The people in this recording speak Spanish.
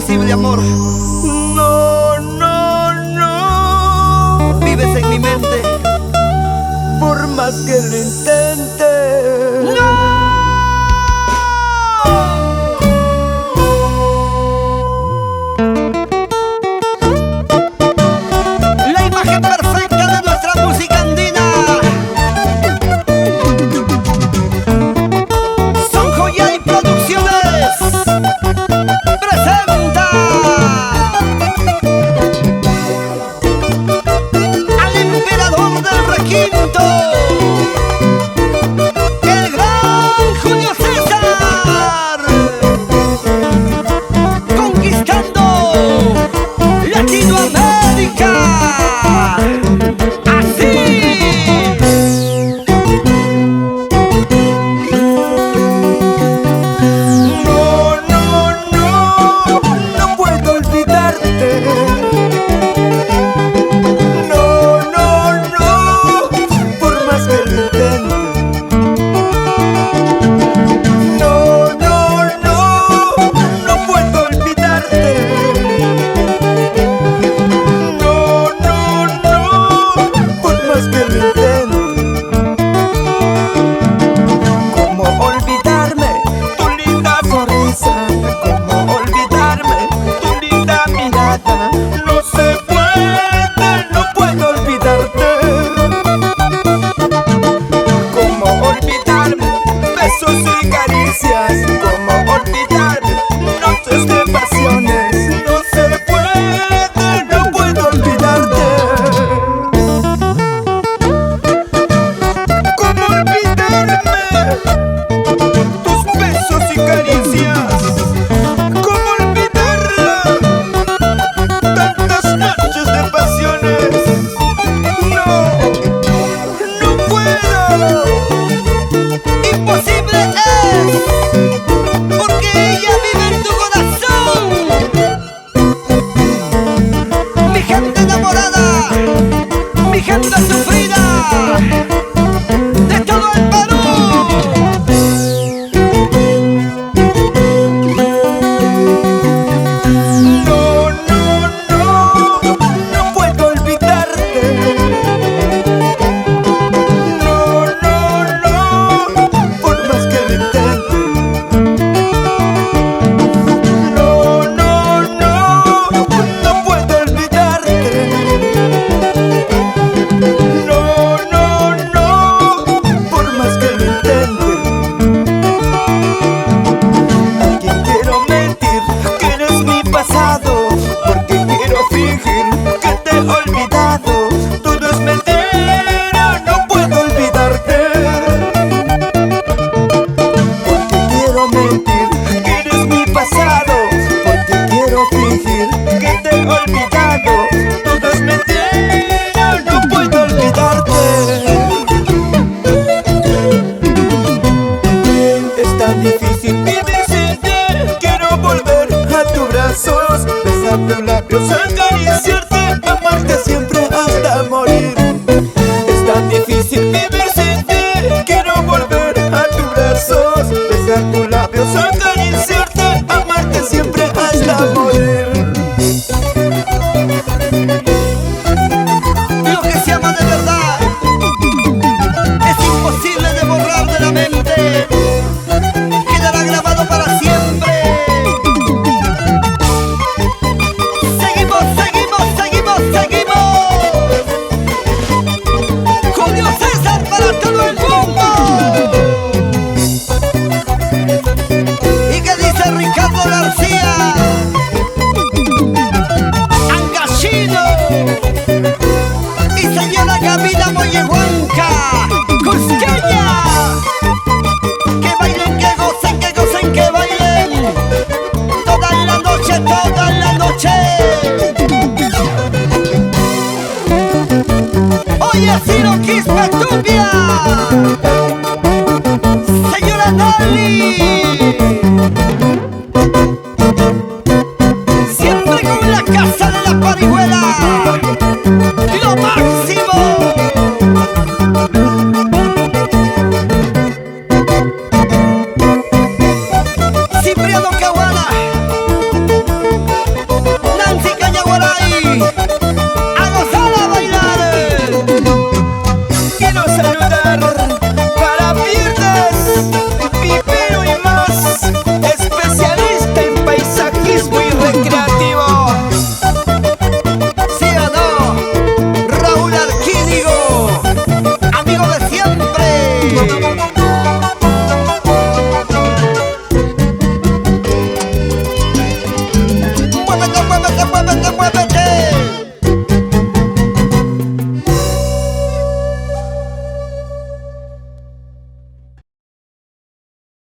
imposible, amor. No, no, no. Vives en mi mente. Por más que lo intente. ¡No! La imagen perfecta de nuestra música andina. Son Joyay Producciones. Presenta al emperador del requinto, el gran Julio César, conquistando Latinoamérica. Así. No, no, no. No puedo olvidarte. No, no, no. Por más que lo intente. No, no, no. No puedo olvidarte. No, no, no. Por más que lo intente. ¿Cómo olvidarme tu linda sonrisa? ¿Cómo olvidarme tu linda mirada? No se puede, no puedo olvidarte. ¿Cómo olvidarme besos y caricias? ¿Cómo olvidarme noches de pasiones? No se puede, no puedo olvidarte. ¿Cómo olvidarme tus besos y caricias? ¿Cómo olvidarla? Tantas noches de pasiones. No, no puedo. Imposible es, porque ella vive en tu corazón. Mi gente enamorada, mi gente sufrida de todo el Perú. No, no, no. No puedo olvidarte. No, no, no. Por más que lo intente. No, no, no. No puedo olvidarte. No, no, no. Por más que lo intente. ¿A quién quiero mentir? Que eres mi pasado. Porque quiero fingir que te he olvidado. Todo es mentira, no puedo olvidarte. Porque quiero mentir que eres mi pasado. Porque quiero fingir que te he olvidado. Todo es mentira, no puedo olvidarte. Es tan difícil vivir sin ti. Quiero volver a tus brazos, besar tus labios, acariciarte, amarte siempre.